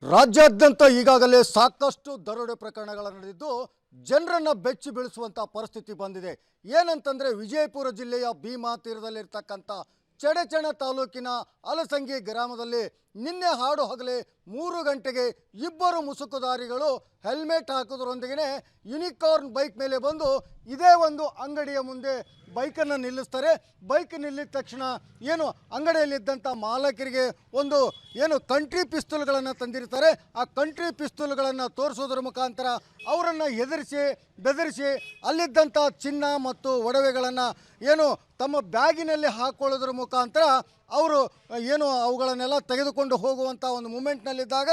ರಾಜ್ಯಾದ್ಯಂತ ಈಗಾಗಲೇ ಸಾಕಷ್ಟು ದರೋಡೆ ಪ್ರಕರಣಗಳು ನಡೆದಿದ್ದು ಜನರನ್ನ ಬೆಚ್ಚಿ ಬೀಳಿಸುವಂತ ಪರಿಸ್ಥಿತಿ ಬಂದಿದೆ. ಏನಂತಂದ್ರೆ ವಿಜಯಪುರ ಜಿಲ್ಲೆಯ ಭೀಮಾ ತೀರದಲ್ಲಿರ್ತಕ್ಕಂಥ ಚಡಚಣ ತಾಲೂಕಿನ ಅಲಸಂಗಿ ಗ್ರಾಮದಲ್ಲಿ ನಿನ್ನೆ ಹಾಡು ಹಗಲೇ 3 ಗಂಟೆಗೆ ಇಬ್ಬರು ಮುಸುಕುದಾರಿಗಳು ಹೆಲ್ಮೆಟ್ ಹಾಕೋದ್ರೊಂದಿಗೆ ಯೂನಿಕಾರ್ನ್ ಬೈಕ್ ಮೇಲೆ ಬಂದು ಇದೇ ಒಂದು ಅಂಗಡಿಯ ಮುಂದೆ ಬೈಕನ್ನು ನಿಲ್ಲಿಸ್ತಾರೆ. ಬೈಕ್ ನಿಲ್ಲಿದ ತಕ್ಷಣ ಏನು ಅಂಗಡಿಯಲ್ಲಿದ್ದಂಥ ಮಾಲಕರಿಗೆ ಒಂದು ಏನು ಕಂಟ್ರಿ ಪಿಸ್ತೂಲ್ಗಳನ್ನು ತಂದಿರ್ತಾರೆ. ಆ ಕಂಟ್ರಿ ಪಿಸ್ತೂಲ್ಗಳನ್ನು ತೋರಿಸೋದ್ರ ಮುಖಾಂತರ ಅವರನ್ನು ಹೆದರಿಸಿ ಬೆದರಿಸಿ ಅಲ್ಲಿದ್ದಂಥ ಚಿನ್ನ ಮತ್ತು ಒಡವೆಗಳನ್ನು ಏನು ತಮ್ಮ ಬ್ಯಾಗಿನಲ್ಲಿ ಹಾಕೊಳ್ಳೋದ್ರ ಮುಖಾಂತರ ಅವರು ಏನು ಅವುಗಳನ್ನೆಲ್ಲ ತೆಗೆದುಕೊಂಡು ಹೋಗುವಂಥ ಒಂದು ಮೂಮೆಂಟ್ನಲ್ಲಿದ್ದಾಗ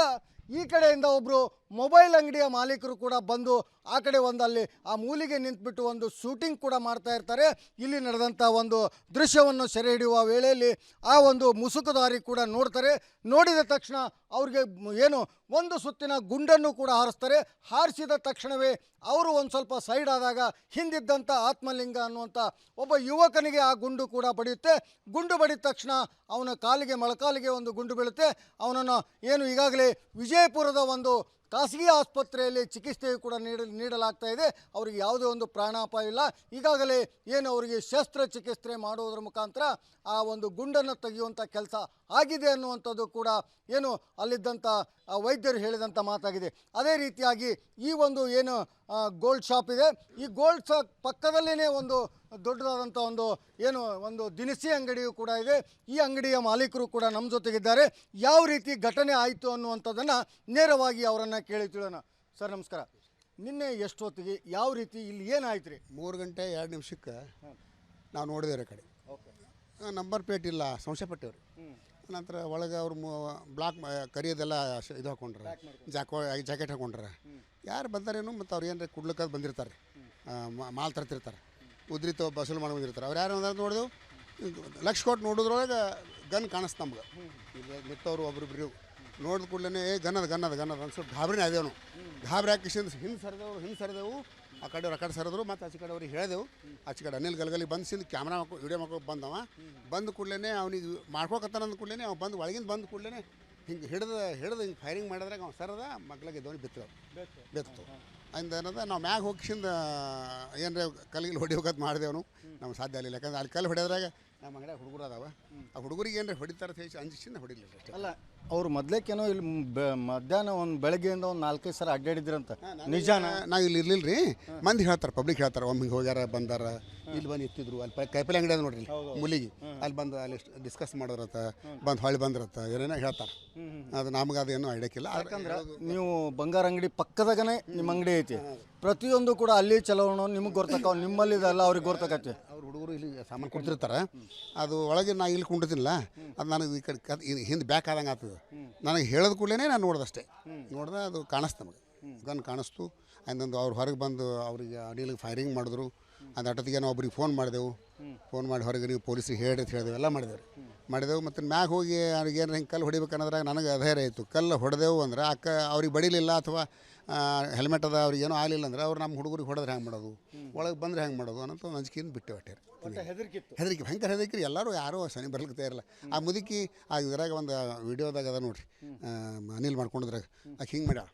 ಈ ಕಡೆಯಿಂದ ಒಬ್ಬರು ಮೊಬೈಲ್ ಅಂಗಡಿಯ ಮಾಲೀಕರು ಕೂಡ ಬಂದು ಆ ಕಡೆ ಅಲ್ಲಿ ಆ ಮೂಲಿಗೆ ನಿಂತುಬಿಟ್ಟು ಒಂದು ಶೂಟಿಂಗ್ ಕೂಡ ಮಾಡ್ತಾ ಇರ್ತಾರೆ. ಇಲ್ಲಿ ನಡೆದಂಥ ಒಂದು ದೃಶ್ಯವನ್ನು ಸೆರೆ ಹಿಡಿಯುವ ವೇಳೆಯಲ್ಲಿ ಆ ಒಂದು ಮುಸುಕುದಾರಿ ಕೂಡ ನೋಡ್ತಾರೆ. ನೋಡಿದ ತಕ್ಷಣ ಅವ್ರಿಗೆ ಏನು ಒಂದು ಸುತ್ತಿನ ಗುಂಡನ್ನು ಕೂಡ ಹಾರಿಸ್ತಾರೆ. ಹಾರಿಸಿದ ತಕ್ಷಣವೇ ಅವರು ಒಂದು ಸ್ವಲ್ಪ ಸೈಡ್ ಆದಾಗ ಹಿಂದಿದ್ದಂಥ ಆತ್ಮಲಿಂಗ ಅನ್ನುವಂಥ ಒಬ್ಬ ಯುವಕನಿಗೆ ಆ ಗುಂಡು ಕೂಡ ಬಡಿಯುತ್ತೆ. ಗುಂಡು ಬಡಿದ ತಕ್ಷಣ ಅವನ ಮೊಳಕಾಲಿಗೆ ಒಂದು ಗುಂಡು ಬೀಳುತ್ತೆ. ಅವನನ್ನು ಏನು ಈಗಾಗಲೇ ವಿಜಯಪುರದ ಒಂದು ಖಾಸಗಿ ಆಸ್ಪತ್ರೆಯಲ್ಲಿ ಚಿಕಿತ್ಸೆಯು ಕೂಡ ನೀಡಲಾಗ್ತಾ ಇದೆ. ಅವರಿಗೆ ಯಾವುದೇ ಒಂದು ಪ್ರಾಣಾಪಾಯ ಇಲ್ಲ. ಈಗಾಗಲೇ ಏನು ಅವರಿಗೆ ಶಸ್ತ್ರಚಿಕಿತ್ಸೆ ಮಾಡುವುದರ ಮುಖಾಂತರ ಆ ಒಂದು ಗುಂಡನ್ನು ತೆಗೆಯುವಂಥ ಕೆಲಸ ಆಗಿದೆ ಅನ್ನುವಂಥದ್ದು ಕೂಡ ಏನು ಅಲ್ಲಿದ್ದಂಥ ವೈದ್ಯರು ಹೇಳಿದಂಥ ಮಾತಾಗಿದೆ. ಅದೇ ರೀತಿಯಾಗಿ ಈ ಒಂದು ಏನು ಗೋಲ್ಡ್ ಶಾಪ್ ಇದೆ, ಈ ಗೋಲ್ಡ್ ಶಾಪ್ ಪಕ್ಕದಲ್ಲೇ ಒಂದು ದೊಡ್ಡದಾದಂಥ ಒಂದು ದಿನಸಿ ಅಂಗಡಿಯೂ ಕೂಡ ಇದೆ. ಈ ಅಂಗಡಿಯ ಮಾಲೀಕರು ಕೂಡ ನಮ್ಮ ಜೊತೆಗಿದ್ದಾರೆ. ಯಾವ ರೀತಿ ಘಟನೆ ಆಯಿತು ಅನ್ನುವಂಥದ್ದನ್ನು ನೇರವಾಗಿ ಅವರನ್ನು ಕೇಳಿ ತಿಳೋಣ. ಸರ್ ನಮಸ್ಕಾರ. ನಿನ್ನೆ ಎಷ್ಟೊತ್ತಿಗೆ ಯಾವ ರೀತಿ ಇಲ್ಲಿ ಏನಾಯ್ತು ರೀ? 3 ಗಂಟೆ 2 ನಿಮಿಷಕ್ಕೆ ನಾವು ನೋಡಿದೇವ್ರಿ ಕಡೆ ನಂಬರ್ ಪ್ಲೇಟ್ ಇಲ್ಲ, ಸಂಶಯ ಪಟ್ಟೇವ್ರಿ. ನಂತರ ಒಳಗೆ ಅವ್ರು ಬ್ಲಾಕ್ ಕರಿಯೋದೆಲ್ಲ ಇದು ಹಾಕೊಂಡ್ರೆ ಜಾಕೆಟ್ ಹಾಕೊಂಡ್ರೆ ಯಾರು ಬಂದಾರೇನು ಮತ್ತು ಅವ್ರು ಏನಾರ ಕುಡ್ಲಿಕ್ಕೆ ಬಂದಿರ್ತಾರೆ, ಮಾಲ್ ತರ್ತಿರ್ತಾರೆ, ಉದ್ರಿತ ಬಸೂಲು ಮಾಡಿ ಬಂದಿರ್ತಾರೆ. ಅವ್ರು ಯಾರು ಅಂದ್ರೆ ನೋಡಿದೆವು, ಲಕ್ಷ ಕೊಟ್ಟು ನೋಡಿದ್ರೊಳಗೆ ಗನ್ ಕಾಣಿಸ್ತು ನಮ್ಗೆ. ನಿಂತವ್ರು ಒಬ್ರಿಬ್ರು ನೋಡಿದ ಕೂಡಲೇ ಗನ್ನದ ಅನ್ಸ್ಬಿಟ್ಟು ಗಾಬರಿನೇ ಆದೇವು ನಾವು. ಗಾಬರಿ ಹಾಕಿಸಿಂದ ಹಿಂದೆ ಸರಿದೆವು. ಆ ಕಡೆ ಸರಿದ್ರು. ಮತ್ತು ಆಚೆ ಕಡೆ ಅವ್ರಿಗೆ ಹೇಳಿದೆವು. ಆಚೆ ಕಡೆ ಅನಿಲ್ ಗಲಗಲಿ ಬಂದು ಕ್ಯಾಮ್ರಾ ವಿಡಿಯೋ ಮಾಡ್ಕೊ ಬಂದವ. ಬಂದ ಕೂಡಲೇ ಅವ್ನಿಗೆ ಮಾಡ್ಕೊಕತ್ತಾನ ಅಂದ ಕೂಡಲೇ ಅವ್ನು ಬಂದು ಒಳಗಿಂದ ಬಂದ ಕೂಡಲೇ ಹಿಂಗೆ ಹಿಡಿದು ಹಿಂಗೆ ಫೈರಿಂಗ್ ಮಾಡಿದ್ರಾಗ ಅವ್ನು ಸರದ ಮಗ್ಳಿಗೆ ದೋಣಿ ಬೆತ್ತು ಅಂದ ಏನದ ನಾವು ಮ್ಯಾಗ ಹೋಗಿಸಿಂದ ಏನರ ಕಲ್ಲಿಗೆ ಹೊಡಿಬೇಕಂತ ಮಾಡಿದೆವನು. ನಮ್ಗೆ ಸಾಧ್ಯ ಆಗಲಿಲ್ಲ. ಯಾಕಂದ್ರೆ ಅಲ್ಲಿ ಕಲ್ಲು ಹೊಡೆಯೋದ್ರಾಗ ನಮ್ಮ ಅಂಗಡಿಯಾಗ ಹುಡುಗರು ಅದಾವ. ಆ ಹುಡುಗರಿಗೆ ಏನರ ಹೊಡಿತಾರೆ ಹೇಳಿ ಅಂಜಿಸಿಂದ ಹೊಡಿಲಿಲ್ಲ ಅಷ್ಟೇ. ಅಲ್ಲ, ಅವ್ರು ಮೊದ್ಲೇಕೇನೋ ಇಲ್ಲಿ ಮಧ್ಯಾಹ್ನ ಬೆಳಗ್ಗೆಯಿಂದ 4-5 ಸಲ ಅಡ್ಡಾಡಿದ್ರಂತ, ನಿಜಾನ? ನಾವು ಇಲ್ಲಿ ಇರ್ಲಿಲ್ಲ ರೀ. ಮಂದಿ ಹೇಳ್ತಾರೆ, ಪಬ್ಲಿಕ್ ಹೇಳ್ತಾರೆ, ಒಮ್ಮೆ ಹಿಂಗೆ ಹೋಗ್ಯಾರ ಬಂದಾರ, ಇಲ್ಲಿ ಬಂದು ಇತ್ತಿದ್ರು. ಅಲ್ಲಿ ಕೈಪಲ್ಲೆ ಅಂಗಡಿ ಅದ ನೋಡ್ರಿ ಮುಲಿಗೆ, ಅಲ್ಲಿ ಬಂದು ಅಲ್ಲಿ ಡಿಸ್ಕಸ್ ಮಾಡೋರತ್ತ, ಬಂದು ಹೊಳ್ಳಿ ಬಂದ್ರತ್ತ, ಏನೇನೋ ಹೇಳ್ತಾರೆ. ಅದು ನಮ್ಗೆ ಅದೇನು ಐಡಿಯಾಕಿಲ್ಲ. ಯಾಕಂದ್ರೆ ನೀವು ಬಂಗಾರ ಅಂಗಡಿ ಪಕ್ಕದಾಗನೇ ನಿಮ್ಮ ಅಂಗಡಿ ಐತಿ. ಪ್ರತಿಯೊಂದು ಕೂಡ ಅಲ್ಲಿ ಚಲವಣ ನಿಮಗೆ ಗೊತ್ತಕ್ಕ, ನಿಮ್ಮಲ್ಲಿದೆಲ್ಲ ಅವ್ರಿಗೆ ಗೊತ್ತಕತ್ತೆ. ಅವ್ರು ಹುಡುಗರು ಇಲ್ಲಿ ಸಾಮಾನು ಕೊಡ್ತಿರ್ತಾರೆ. ಅದು ಒಳಗೆ ನಾ ಇಲ್ಲಿ ಕುಂಡಿರ್ತಿಲ್ಲ, ಅದು ನನಗೆ ಈ ಕಡೆ ಹಿಂದೆ ಬ್ಯಾಕ್ ಆದಂಗೆ ಆಗ್ತದೆ. ನನಗೆ ಹೇಳೋದು ಕೂಡಲೇ ನಾನು ನೋಡ್ದಷ್ಟೇ. ನೋಡ್ದೆ ಅದು ಕಾಣಿಸ್ತು ನಮಗೆ, ಗನ್ ಕಾಣಿಸ್ತು. ಅಂದೊಂದು ಅವ್ರು ಹೊರಗೆ ಬಂದು ಅವ್ರಿಗೆ ಅಡಿಲಿಗೆ ಫೈರಿಂಗ್ ಮಾಡಿದ್ರು. ಅದು ಅಟತಿಗೆ ನಾವು ಒಬ್ರಿಗೆ ಫೋನ್ ಮಾಡಿದೆವು. ಫೋನ್ ಮಾಡಿ ಹೊರಗೆ ನೀವು ಪೊಲೀಸಿಗೆ ಹೇಳಿ ಅಂತ ಹೇಳಿದೆವು. ಎಲ್ಲ ಮಾಡಿದೆವು. ಮತ್ತು ಮ್ಯಾಗ ಹೋಗಿ ಅವ್ರಿಗೆ ಏನಾರು ಹಿಂಗೆ ಕಲ್ಲು ಹೊಡಿಬೇಕನ್ನೋದ್ರಾಗ ನನಗೆ ಅಧೈರ್ಯ ಆಯಿತು. ಕಲ್ಲು ಹೊಡೆದೆವು ಅಂದ್ರೆ ಅವ್ರಿಗೆ ಬಡಿಲಿಲ್ಲ ಅಥವಾ ಹೆಲ್ಮೆಟ್ ಅದ ಅವ್ರಿಗೆ ಏನೂ ಆಗಲಿಲ್ಲ ಅಂದ್ರೆ ಅವ್ರು ನಮ್ಮ ಹುಡುಗರಿಗೆ ಹೊಡೆದ್ರೆ ಹೆಂಗೆ ಮಾಡೋದು, ಒಳಗೆ ಬಂದರೆ ಹೆಂಗೆ ಮಾಡೋದು ಅನ್ನೋದು ಒಂದು ಅಂಜಿಕೆಯಿಂದ ಬಿಟ್ಟು ಹೊಟ್ಟೆರಿ. ಹೆದರಿಕೆ, ಭಯಂಕರ ಹೆದರಿಕೆ. ಎಲ್ಲರೂ ಯಾರೂ ಸನಿ ಬರ್ಲಿಕ್ಕೆ ತಯಾರಿಲ್ಲ. ಆ ಮುದುಕಿ ಇದ್ರಾಗ ಒಂದು ವಿಡಿಯೋದಾಗ ಅದ ನೋಡ್ರಿ, ಅನಿಲ್ ಮಾಡ್ಕೊಂಡಿದ್ರಾಗ ಆಕೆ ಹಿಂಗೆ ಮಾಡ್ಯಾಳ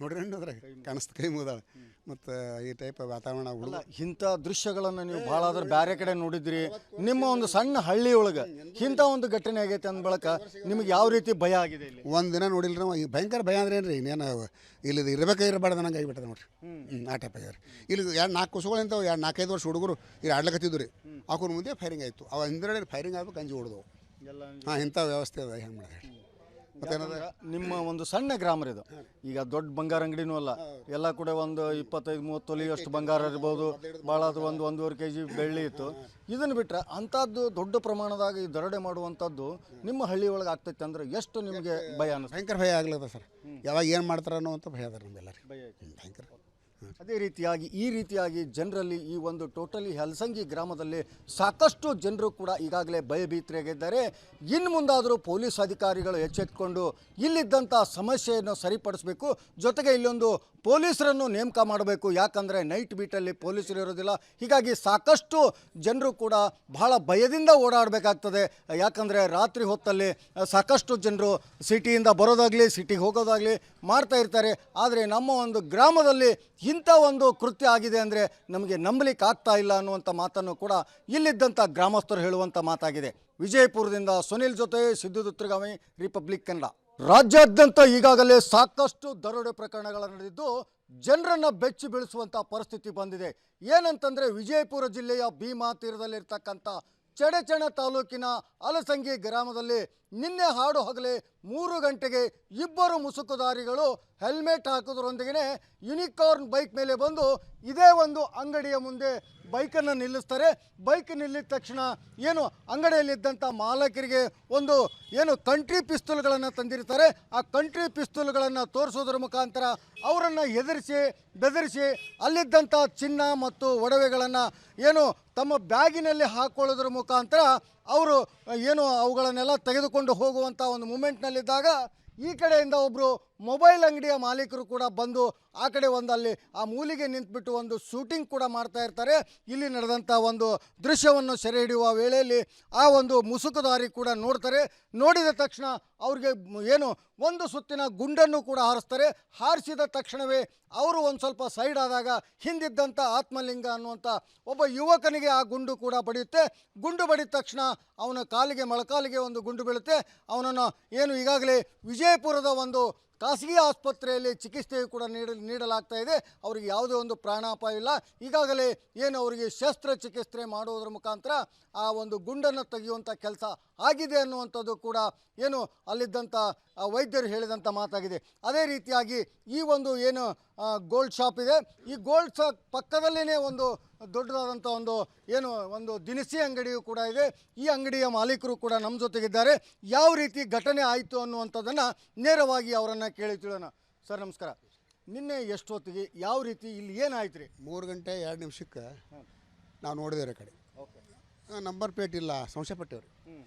ನೋಡ್ರಿ, ಅದ್ರಾಗ ಕಾಣಿಸ್ತು ಕೈ ಮುಗಿದಾಳ. ಮತ್ತು ಈ ಟೈಪ್ ವಾತಾವರಣ ಇಂಥ ದೃಶ್ಯಗಳನ್ನು ನೀವು ಭಾಳ ಆದ್ರೆ ಬೇರೆ ಕಡೆ ನೋಡಿದ್ರಿ. ನಿಮ್ಮ ಒಂದು ಸಣ್ಣ ಹಳ್ಳಿ ಒಳಗೆ ಇಂಥ ಒಂದು ಘಟನೆ ಆಗೈತೆ ಅಂದ ಬಳಕ ನಿಮಗೆ ಯಾವ ರೀತಿ ಭಯ ಆಗಿದೆ? ಇಲ್ಲಿ ಒಂದು ದಿನ ನೋಡಿಲ್ಲ ನಾವು. ಈ ಭಯಂಕರ ಭಯ ಅಂದ್ರೆ ಏನು ರೀ, ಇನ್ನೇನು ಇಲ್ಲಿ ಇರಬಾರ್ದು ನಂಗೆ ಆಗಿಬಿಟ್ಟದ ನೋಡ್ರಿ. ಆ ಟೈಪ್ ಆಗ್ಯಾರ. ಇಲ್ಲಿ 4 ಕುಸುಗಳು ಇಂಥವು 4-5 ವರ್ಷ ಹುಡುಗರು ಇಲ್ಲಿ ಆಡ್ಲಕತ್ತಿದ್ದು ರೀ. ಹಾಕೋರು ಮುಂದೆ ಫೈರಿಂಗ್ ಆಯಿತು. ಅವ ಹಿಂದ್ಗಡೆ ಫೈರಿಂಗ್ ಆಗ್ಬೇಕು, ಗಂಜಿ ಹೊಡೆದವು. ಇಂಥ ವ್ಯವಸ್ಥೆ ಅದ. ಹೆಂಗೆ ಮಾಡಿದೆ ನಿಮ್ಮ ಒಂದು ಸಣ್ಣ ಗ್ರಾಮ ಇದು. ಈಗ ದೊಡ್ಡ ಬಂಗಾರ ಅಂಗಡಿನೂ ಅಲ್ಲ, ಎಲ್ಲ ಕೂಡ ಒಂದು 25-30 ತೊಲೆಯಷ್ಟು ಬಂಗಾರ ಇರ್ಬೋದು. ಭಾಳ ಅದು 1-1.5 kg ಬೆಳ್ಳಿ ಇತ್ತು. ಇದನ್ನು ಬಿಟ್ಟರೆ ಅಂಥದ್ದು ದೊಡ್ಡ ಪ್ರಮಾಣದಾಗ ಈ ದರೋಡೆ ಮಾಡುವಂಥದ್ದು ನಿಮ್ಮ ಹಳ್ಳಿ ಒಳಗೆ ಆಗ್ತೈತೆ ಅಂದ್ರೆ ಎಷ್ಟು ನಿಮಗೆ ಭಯ ಅನ್ನಿಸ್ತು? ಭಯಂಕರ ಭಯ ಆಗ್ಲದ ಸರ್. ಯಾವಾಗ ಏನು ಮಾಡ್ತಾರೆ ಅನ್ನೋವಂಥ ಭಯ ಅದ ನಮ್ಮೆಲ್ಲರಿಗೆ. ಭಯಂಕರ ಅದೇ ರೀತಿಯಾಗಿ ಈ ರೀತಿಯಾಗಿ ಜನರಲ್ಲಿ ಈ ಒಂದು ಟೋಟಲಿ ಹಲಸಂಗಿ ಗ್ರಾಮದಲ್ಲಿ ಸಾಕಷ್ಟು ಜನರು ಕೂಡ ಈಗಾಗಲೇ ಭಯಭೀತರಾಗಿದ್ದಾರೆ. ಇನ್ನು ಮುಂದಾದರೂ ಪೊಲೀಸ್ ಅಧಿಕಾರಿಗಳು ಎಚ್ಚೆತ್ತುಕೊಂಡು ಇಲ್ಲಿದ್ದಂಥ ಸಮಸ್ಯೆಯನ್ನು ಸರಿಪಡಿಸಬೇಕು. ಜೊತೆಗೆ ಇಲ್ಲೊಂದು ಪೊಲೀಸರನ್ನು ನೇಮಕ ಮಾಡಬೇಕು. ಯಾಕಂದರೆ ನೈಟ್ ಬೀಟಲ್ಲಿ ಪೊಲೀಸರು ಇರೋದಿಲ್ಲ. ಹೀಗಾಗಿ ಸಾಕಷ್ಟು ಜನರು ಕೂಡ ಬಹಳ ಭಯದಿಂದ ಓಡಾಡಬೇಕಾಗ್ತದೆ. ಯಾಕಂದರೆ ರಾತ್ರಿ ಹೊತ್ತಲ್ಲಿ ಸಾಕಷ್ಟು ಜನರು ಸಿಟಿಯಿಂದ ಬರೋದಾಗಲಿ ಸಿಟಿಗೆ ಹೋಗೋದಾಗಲಿ ಮಾಡ್ತಾ ಇರ್ತಾರೆ. ಆದರೆ ನಮ್ಮ ಒಂದು ಗ್ರಾಮದಲ್ಲಿ ಇಂಥ ಒಂದು ಕೃತ್ಯ ಆಗಿದೆ ಅಂದರೆ ನಮಗೆ ನಂಬಲಿಕ್ಕೆ ಆಗ್ತಾ ಇಲ್ಲ ಅನ್ನುವಂಥ ಮಾತನ್ನು ಕೂಡ ಇಲ್ಲಿದ್ದಂಥ ಗ್ರಾಮಸ್ಥರು ಹೇಳುವಂಥ ಮಾತಾಗಿದೆ. ವಿಜಯಪುರದಿಂದ ಸುನಿಲ್ ಜೊತೆ ಸಿದ್ದು ದುತ್ರಗಾಮಿ, ರಿಪಬ್ಲಿಕ್ ಕನ್ನಡ. ರಾಜ್ಯಾದ್ಯಂತ ಈಗಾಗಲೇ ಸಾಕಷ್ಟು ದರೋಡೆ ಪ್ರಕರಣಗಳು ನಡೆದಿದ್ದು ಜನರನ್ನು ಬೆಚ್ಚಿ ಬೀಳಿಸುವಂಥ ಪರಿಸ್ಥಿತಿ ಬಂದಿದೆ. ಏನಂತಂದರೆ ವಿಜಯಪುರ ಜಿಲ್ಲೆಯ ಭೀಮಾ ತೀರದಲ್ಲಿರ್ತಕ್ಕಂಥ ಚಡಚಣ ತಾಲೂಕಿನ ಹಲಸಂಗಿ ಗ್ರಾಮದಲ್ಲಿ ನಿನ್ನೆ ಹಾಡು ಹಗಲೇ 3 ಗಂಟೆಗೆ ಇಬ್ಬರು ಮುಸುಕುದಾರಿಗಳು ಹೆಲ್ಮೆಟ್ ಹಾಕೋದ್ರೊಂದಿಗೆ ಯೂನಿಕಾರ್ನ್ ಬೈಕ್ ಮೇಲೆ ಬಂದು ಇದೇ ಒಂದು ಅಂಗಡಿಯ ಮುಂದೆ ಬೈಕನ್ನು ನಿಲ್ಲಿಸ್ತಾರೆ. ಬೈಕ್ ನಿಲ್ಲಿದ ತಕ್ಷಣ ಏನು ಅಂಗಡಿಯಲ್ಲಿದ್ದಂಥ ಮಾಲಕರಿಗೆ ಒಂದು ಏನು ಕಂಟ್ರಿ ಪಿಸ್ತೂಲ್ಗಳನ್ನು ತಂದಿರ್ತಾರೆ. ಆ ಕಂಟ್ರಿ ಪಿಸ್ತೂಲ್ಗಳನ್ನು ತೋರಿಸೋದ್ರ ಮುಖಾಂತರ ಅವರನ್ನು ಹೆದರಿಸಿ ಬೆದರಿಸಿ ಅಲ್ಲಿದ್ದಂಥ ಚಿನ್ನ ಮತ್ತು ಒಡವೆಗಳನ್ನು ಏನು ತಮ್ಮ ಬ್ಯಾಗಿನಲ್ಲಿ ಹಾಕ್ಕೊಳ್ಳೋದ್ರ ಮುಖಾಂತರ ಅವರು ಏನು ಅವುಗಳನ್ನೆಲ್ಲ ತೆಗೆದುಕೊಂಡು ಹೋಗುವಂಥ ಒಂದು ಮೂಮೆಂಟ್ನಲ್ಲಿದ್ದಾಗ ಈ ಕಡೆಯಿಂದ ಒಬ್ಬರು ಮೊಬೈಲ್ ಅಂಗಡಿಯ ಮಾಲೀಕರು ಕೂಡ ಬಂದು ಆ ಕಡೆ ಅಲ್ಲಿ ಆ ಮೂಲಿಗೆ ನಿಂತುಬಿಟ್ಟು ಒಂದು ಶೂಟಿಂಗ್ ಕೂಡ ಮಾಡ್ತಾ ಇರ್ತಾರೆ. ಇಲ್ಲಿ ನಡೆದಂಥ ಒಂದು ದೃಶ್ಯವನ್ನು ಸೆರೆ ಹಿಡಿಯುವ ವೇಳೆಯಲ್ಲಿ ಆ ಒಂದು ಮುಸುಕುದಾರಿ ಕೂಡ ನೋಡ್ತಾರೆ. ನೋಡಿದ ತಕ್ಷಣ ಅವ್ರಿಗೆ ಏನು ಒಂದು ಸುತ್ತಿನ ಗುಂಡನ್ನು ಕೂಡ ಹಾರಿಸ್ತಾರೆ. ಹಾರಿಸಿದ ತಕ್ಷಣವೇ ಅವರು ಒಂದು ಸ್ವಲ್ಪ ಸೈಡ್ ಆದಾಗ ಹಿಂದಿದ್ದಂಥ ಆತ್ಮಲಿಂಗ ಅನ್ನುವಂಥ ಒಬ್ಬ ಯುವಕನಿಗೆ ಆ ಗುಂಡು ಕೂಡ ಬಡಿಯುತ್ತೆ. ಗುಂಡು ಬಡಿದ ತಕ್ಷಣ ಅವನ ಮೊಳಕಾಲಿಗೆ ಒಂದು ಗುಂಡು ಬೀಳುತ್ತೆ. ಅವನನ್ನು ಏನು ಈಗಾಗಲೇ ವಿಜಯಪುರದ ಒಂದು ಖಾಸಗಿ ಆಸ್ಪತ್ರೆಯಲ್ಲಿ ಚಿಕಿತ್ಸೆಯು ಕೂಡ ನೀಡಲಾಗ್ತಾ ಇದೆ. ಅವರಿಗೆ ಯಾವುದೇ ಒಂದು ಪ್ರಾಣಾಪಾಯ ಇಲ್ಲ. ಈಗಾಗಲೇ ಏನು ಅವರಿಗೆ ಶಸ್ತ್ರಚಿಕಿತ್ಸೆ ಮಾಡುವುದರ ಮುಖಾಂತರ ಆ ಒಂದು ಗುಂಡನ್ನು ತೆಗೆಯುವಂಥ ಕೆಲಸ ಆಗಿದೆ ಅನ್ನುವಂಥದ್ದು ಕೂಡ ಏನು ಅಲ್ಲಿದ್ದಂಥ ವೈದ್ಯರು ಹೇಳಿದಂಥ ಮಾತಾಗಿದೆ. ಅದೇ ರೀತಿಯಾಗಿ ಈ ಒಂದು ಏನು ಗೋಲ್ಡ್ ಶಾಪ್ ಇದೆ, ಈ ಗೋಲ್ಡ್ ಶಾಪ್ ಪಕ್ಕದಲ್ಲೇ ಒಂದು ದೊಡ್ಡದಾದಂಥ ಒಂದು ದಿನಸಿ ಅಂಗಡಿಯೂ ಕೂಡ ಇದೆ. ಈ ಅಂಗಡಿಯ ಮಾಲೀಕರು ಕೂಡ ನಮ್ಮ ಜೊತೆಗಿದ್ದಾರೆ. ಯಾವ ರೀತಿ ಘಟನೆ ಆಯಿತು ಅನ್ನುವಂಥದ್ದನ್ನು ನೇರವಾಗಿ ಅವರನ್ನು ಕೇಳಿ ತಿಳೋಣ. ಸರ್ ನಮಸ್ಕಾರ. ನಿನ್ನೆ ಎಷ್ಟೊತ್ತಿಗೆ ಯಾವ ರೀತಿ ಇಲ್ಲಿ ಏನಾಯ್ತು ರೀ? 3 ಗಂಟೆ 2 ನಿಮಿಷಕ್ಕೆ ನಾವು ನೋಡಿದೇವ್ರಿ ಕಡೆ. ನಂಬರ್ ಪ್ಲೇಟ್ ಇಲ್ಲ, ಸಂಶಯಪಟ್ಟೇವ್ರಿ.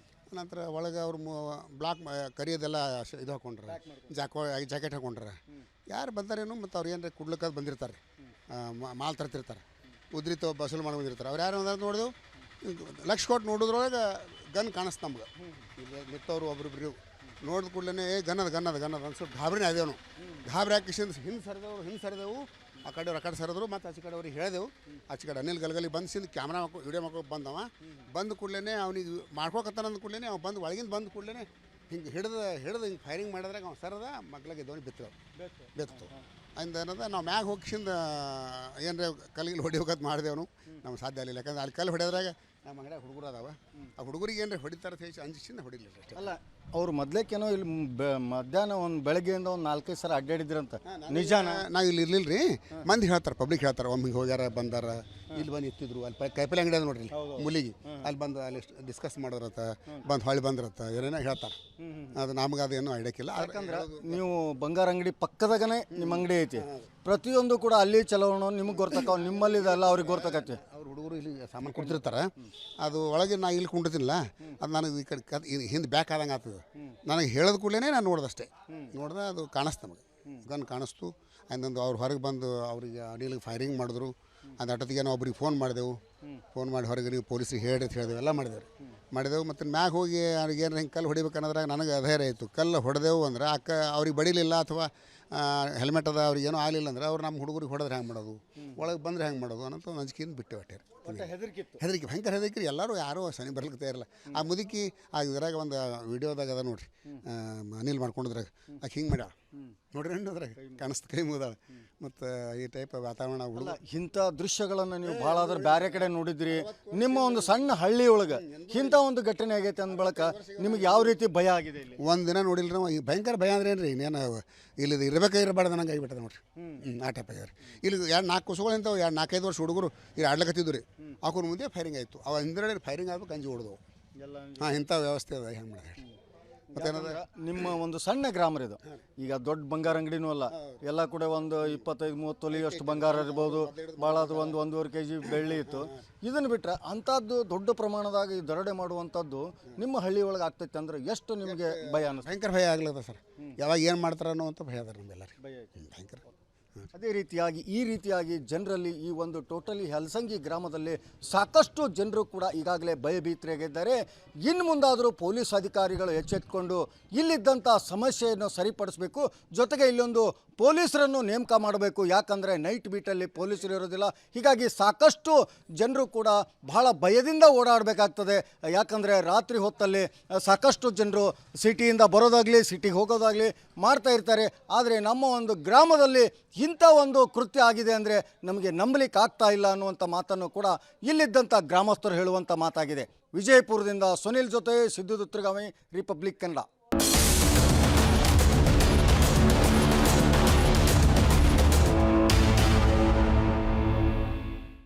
ನಂತರ ಒಳಗೆ ಅವ್ರು ಬ್ಲಾಕ್ ಕರಿಯೋದೆಲ್ಲ ಇದು ಹಾಕೊಂಡ್ರೆ, ಜಾಕೆಟ್ ಹಾಕೊಂಡ್ರೆ. ಯಾರು ಬಂದಾರೇನು ಮತ್ತು ಅವ್ರು ಏನಾರ ಕುಡ್ಲಿಕ್ಕೆ ಬಂದಿರ್ತಾರೆ, ಮಾಲ್ ತರ್ತಿರ್ತಾರೆ, ಉದ್ರಿತ ಬಸೂಲು ಮಾಡಿ ಬಂದಿರ್ತಾರೆ. ಅವ್ರು ಯಾರು ಅಂದ್ರೆ ನೋಡಿದೆವು, ಲಕ್ಷ ಕೊಟ್ಟು ನೋಡಿದ್ರೊಳಗೆ ಗನ್ ಕಾಣಿಸ್ತು ನಮ್ಗೆ. ನಿಂತವ್ರು ಒಬ್ರಿಬ್ರು ನೋಡಿದ ಕೂಡಲೇ ಗನ್ನದ ಅನ್ಸ್ಬಿಟ್ಟು ಗಾಬರಿನೇ ಆದೇವು ನಾವು. ಗಾಬರಿ ಹಾಕಿಸಿಂದ ಹಿಂದೆ ಸರಿದೆವು. ಆ ಕಡೆ ಸರಿದ್ರು. ಮತ್ತು ಆಚೆ ಕಡೆ ಅವ್ರಿಗೆ ಹೇಳಿದೆವು. ಆಚೆ ಕಡೆ ಅನಿಲ್ ಗಲಗಲಿ ಬಂದು ಕ್ಯಾಮ್ರಾ ವಿಡಿಯೋ ಮಾಡ್ಕೊ ಬಂದವ. ಬಂದ ಕೂಡಲೇ ಅವ್ನಿಗೆ ಮಾಡ್ಕೊಕತ್ತಾನ ಅಂದ ಕೂಡಲೇ ಅವ್ನು ಬಂದು ಒಳಗಿಂದ ಬಂದ ಕೂಡಲೇ ಹಿಂಗೆ ಹಿಡಿದು ಹಿಂಗೆ ಫೈರಿಂಗ್ ಮಾಡಿದ್ರಾಗ ಅವ್ನು ಸರದ ಮಗ್ಳಿಗೆ ದೋಣಿ ಬೆತ್ತು ಅಂದ ಏನದ ನಾವು ಮ್ಯಾಗ ಹೋಗಿಸಿಂದ ಏನರ ಕಲ್ಲಿಗೆ ಹೊಡಿಬೇಕಂತ ಮಾಡಿದೆವನು. ನಮ್ಗೆ ಸಾಧ್ಯ ಆಗಲಿಲ್ಲ. ಯಾಕಂದ್ರೆ ಅಲ್ಲಿ ಕಲ್ಲು ಹೊಡೆಯೋದ್ರಾಗ ನಮ್ಮ ಅಂಗಡಿಯಾಗ ಹುಡುಗರು ಅದಾವ. ಆ ಹುಡುಗರಿಗೆ ಏನರ ಹೊಡಿತಾರೆ ಹೇಳಿ ಅಂಜಿಸಿಂದ ಹೊಡಿಲಿಲ್ಲ ಅಷ್ಟೇ. ಅಲ್ಲ, ಅವ್ರು ಮೊದ್ಲೇಕೇನೋ ಇಲ್ಲಿ ಮಧ್ಯಾಹ್ನ ಬೆಳಗ್ಗೆಯಿಂದ 4-5 ಸಲ ಅಡ್ಡಾಡಿದ್ರಂತ, ನಿಜಾನ? ನಾವು ಇಲ್ಲಿ ಇರ್ಲಿಲ್ಲ ರೀ. ಮಂದಿ ಹೇಳ್ತಾರೆ, ಪಬ್ಲಿಕ್ ಹೇಳ್ತಾರೆ, ಒಮ್ಮೆ ಹಿಂಗೆ ಹೋಗ್ಯಾರ ಬಂದಾರ, ಇಲ್ಲಿ ಬಂದು ಇತ್ತಿದ್ರು. ಅಲ್ಲಿ ಕೈಪಲ್ಲೆ ಅಂಗಡಿ ಅದ ನೋಡ್ರಿ ಮುಲಿಗೆ, ಅಲ್ಲಿ ಬಂದು ಅಲ್ಲಿ ಡಿಸ್ಕಸ್ ಮಾಡೋರತ್ತ, ಬಂದು ಹೊಳ್ಳಿ ಬಂದ್ರತ್ತ, ಏನೇನೋ ಹೇಳ್ತಾರೆ. ಅದು ನಮ್ಗೆ ಅದೇನು ಐಡಿಯಾಕಿಲ್ಲ. ಯಾಕಂದ್ರೆ ನೀವು ಬಂಗಾರ ಅಂಗಡಿ ಪಕ್ಕದಾಗನೇ ನಿಮ್ಮ ಅಂಗಡಿ ಐತಿ. ಪ್ರತಿಯೊಂದು ಕೂಡ ಅಲ್ಲಿ ಚಲವಣ ನಿಮಗೆ ಗೊತ್ತಕ್ಕ, ನಿಮ್ಮಲ್ಲಿದೆಲ್ಲ ಅವ್ರಿಗೆ ಗೊತ್ತಕತ್ತೆ. ಅವ್ರು ಹುಡುಗರು ಇಲ್ಲಿ ಸಾಮಾನು ಕೊಡ್ತಿರ್ತಾರೆ. ಅದು ಒಳಗೆ ನಾ ಇಲ್ಲಿ ಕುಂಡಿರ್ತಿಲ್ಲ, ಅದು ನನಗೆ ಈ ಕಡೆ ಹಿಂದೆ ಬ್ಯಾಕ್ ಆದಂಗೆ ಆಗ್ತದೆ. ನನಗೆ ಹೇಳೋದು ಕೂಡಲೇ ನಾನು ನೋಡ್ದಷ್ಟೇ. ನೋಡ್ದೆ ಅದು ಕಾಣಿಸ್ತು ನಮಗೆ, ಗನ್ ಕಾಣಿಸ್ತು. ಅಂದೊಂದು ಅವ್ರು ಹೊರಗೆ ಬಂದು ಅವ್ರಿಗೆ ಅಡಿಲಿಗೆ ಫೈರಿಂಗ್ ಮಾಡಿದ್ರು. ಅದು ಅಟೋತಿಗೆ ನಾವು ಒಬ್ರಿಗೆ ಫೋನ್ ಮಾಡಿದೆವು. ಫೋನ್ ಮಾಡಿ ಹೊರಗೆ ನೀವು ಪೊಲೀಸಿಗೆ ಹೇಳಿ ಅಂತ ಹೇಳಿದೆವು. ಎಲ್ಲ ಮಾಡಿದೆವು. ಮತ್ತು ಮ್ಯಾಗ ಹೋಗಿ ಅವ್ರಿಗೆ ಏನು ಹಿಂಗೆ ಕಲ್ಲು ಹೊಡಿಬೇಕು ಅನ್ನೋದ್ರಾಗ ನನಗೆ ಅಧೈರ್ಯ ಆಯಿತು. ಕಲ್ಲು ಹೊಡೆದೆವು ಅಂದ್ರೆ ಅವ್ರಿಗೆ ಬಡಿಲಿಲ್ಲ ಅಥವಾ ಹೆಲ್ಮೆಟ್ ಅದ ಅವ್ರಿಗೆ ಏನೂ ಆಗಲಿಲ್ಲ ಅಂದ್ರೆ ಅವ್ರು ನಮ್ಮ ಹುಡುಗರಿಗೆ ಹೊಡೆದ್ರೆ ಹೆಂಗೆ ಮಾಡೋದು, ಒಳಗೆ ಬಂದರೆ ಹೆಂಗೆ ಮಾಡೋದು ಅನ್ನೋದು ಅಂಜಿಕೆಯಿಂದ ಬಿಟ್ಟು ಹೊಟ್ಟೆರಿ. ಹೆದರಿಕೆ, ಭಯಂಕರ ಹೆದರಿಕೆ. ಎಲ್ಲರೂ ಯಾರೂ ಸನಿ ಬರ್ಲಿಕ್ಕೆ ತಯಾರಿಲ್ಲ. ಆ ಮುದುಕಿ ಇದ್ರಾಗ ಒಂದು ವಿಡಿಯೋದಾಗ ಅದ ನೋಡ್ರಿ, ಅನಿಲ್ ಮಾಡ್ಕೊಂಡಿದ್ರಾಗ ಆಕೆ ಹಿಂಗೆ ಮಾಡ್ಯಾಳ ನೋಡ್ರಿ, ಅದ್ರಾಗ ಕಾಣಿಸ್ತು ಕೈ ಮುಗಿದಾಳ. ಮತ್ತು ಈ ಟೈಪ್ ವಾತಾವರಣ ಹುಡುಗ. ಇಂಥ ದೃಶ್ಯಗಳನ್ನು ನೀವು ಭಾಳ ಆದ್ರೆ ಬೇರೆ ಕಡೆ ನೋಡಿದ್ರಿ. ನಿಮ್ಮ ಒಂದು ಸಣ್ಣ ಹಳ್ಳಿ ಒಳಗೆ ಇಂಥ ಒಂದು ಘಟನೆ ಆಗೈತೆ ಅಂದ ಬಳಕ ನಿಮಗೆ ಯಾವ ರೀತಿ ಭಯ ಆಗಿದೆ? ಇಲ್ಲಿ ಒಂದು ದಿನ ನೋಡಿಲ್ಲ ನಾವು. ಈ ಭಯಂಕರ ಭಯ ಅಂದ್ರೆ ಏನು ರೀ, ಇನ್ನೇನು ಇಲ್ಲಿ ಇರಬಾರ್ದು ನಂಗೆ ಆಗಿಬಿಟ್ಟದ ನೋಡ್ರಿ. ಆ ಟೈಪ್ ಆಗ್ಯಾರ. ಇಲ್ಲಿ 4 ಕುಸುಗಳು ಇಂಥವು 4-5 ವರ್ಷ ಹುಡುಗರು ಇಲ್ಲಿ ಆಡ್ಲಕತ್ತಿದ್ದು ರೀ. ಹಾಕೋರು ಮುಂದೆ ಫೈರಿಂಗ್ ಆಯಿತು. ಅವ ಹಿಂದ್ಗಡೆ ಫೈರಿಂಗ್ ಆಗ್ಬೇಕು, ಅಂಜಿ ಹೊಡೆದವು. ಇಂಥ ವ್ಯವಸ್ಥೆ ಅದ. ಹೆಂಗೆ ಮಾಡಿದೆ ಮತ್ತೇನದ ನಿಮ್ಮ ಒಂದು ಸಣ್ಣ ಗ್ರಾಮ ಇದು, ಈಗ ದೊಡ್ಡ ಬಂಗಾರ ಅಂಗಡಿನೂ ಅಲ್ಲ, ಎಲ್ಲ ಕೂಡ ಒಂದು 25-30 ತೊಲೆಯಷ್ಟು ಬಂಗಾರ ಇರ್ಬೋದು, ಭಾಳ ಅದು 1-1.5 kg ಬೆಳ್ಳಿ ಇತ್ತು. ಇದನ್ನು ಬಿಟ್ಟರೆ ಅಂಥದ್ದು ದೊಡ್ಡ ಪ್ರಮಾಣದಾಗ ಈ ದರೋಡೆ ಮಾಡುವಂಥದ್ದು ನಿಮ್ಮ ಹಳ್ಳಿ ಒಳಗೆ ಆಗ್ತೈತೆ ಅಂದ್ರೆ ಎಷ್ಟು ನಿಮಗೆ ಭಯ ಅನ್ನಿಸ್ತು? ಭಯಂಕರ ಭಯ ಆಗ್ಲದ ಸರ್. ಯಾವಾಗ ಏನು ಮಾಡ್ತಾರ ಅನ್ನೋಂಥ ಭಯ ಅದ ನಮ್ಮೆಲ್ಲರಿಗೆ, ಭಯಂಕರ. ಅದೇ ರೀತಿಯಾಗಿ ಜನರಲ್ಲಿ ಈ ಒಂದು ಟೋಟಲಿ ಹಲಸಂಗಿ ಗ್ರಾಮದಲ್ಲಿ ಸಾಕಷ್ಟು ಜನರು ಕೂಡ ಈಗಾಗಲೇ ಭಯಭೀತರಾಗಿದ್ದಾರೆ. ಇನ್ನು ಮುಂದಾದರೂ ಪೊಲೀಸ್ ಅಧಿಕಾರಿಗಳು ಎಚ್ಚೆತ್ತುಕೊಂಡು ಇಲ್ಲಿದ್ದಂಥ ಸಮಸ್ಯೆಯನ್ನು ಸರಿಪಡಿಸಬೇಕು. ಜೊತೆಗೆ ಇಲ್ಲೊಂದು ಪೊಲೀಸರನ್ನು ನೇಮಕ ಮಾಡಬೇಕು. ಯಾಕಂದರೆ ನೈಟ್ ಬೀಟಲ್ಲಿ ಪೊಲೀಸರು ಇರೋದಿಲ್ಲ. ಹೀಗಾಗಿ ಸಾಕಷ್ಟು ಜನರು ಕೂಡ ಬಹಳ ಭಯದಿಂದ ಓಡಾಡಬೇಕಾಗ್ತದೆ. ಯಾಕಂದರೆ ರಾತ್ರಿ ಹೊತ್ತಲ್ಲಿ ಸಾಕಷ್ಟು ಜನರು ಸಿಟಿಯಿಂದ ಬರೋದಾಗಲಿ ಸಿಟಿಗೆ ಹೋಗೋದಾಗಲಿ ಮಾಡ್ತಾ ಇರ್ತಾರೆ. ಆದರೆ ನಮ್ಮ ಒಂದು ಗ್ರಾಮದಲ್ಲಿ ಇಂಥ ಒಂದು ಕೃತ್ಯ ಆಗಿದೆ ಅಂದರೆ ನಮಗೆ ನಂಬಲಿಕ್ಕೆ ಆಗ್ತಾ ಇಲ್ಲ ಅನ್ನುವಂಥ ಮಾತನ್ನು ಕೂಡ ಇಲ್ಲಿದ್ದಂಥ ಗ್ರಾಮಸ್ಥರು ಹೇಳುವಂಥ ಮಾತಾಗಿದೆ. ವಿಜಯಪುರದಿಂದ ಸುನಿಲ್ ಜೊತೆ ಸಿದ್ದು ದುತ್ರಗಾಮಿ, ರಿಪಬ್ಲಿಕ್ ಕನ್ನಡ.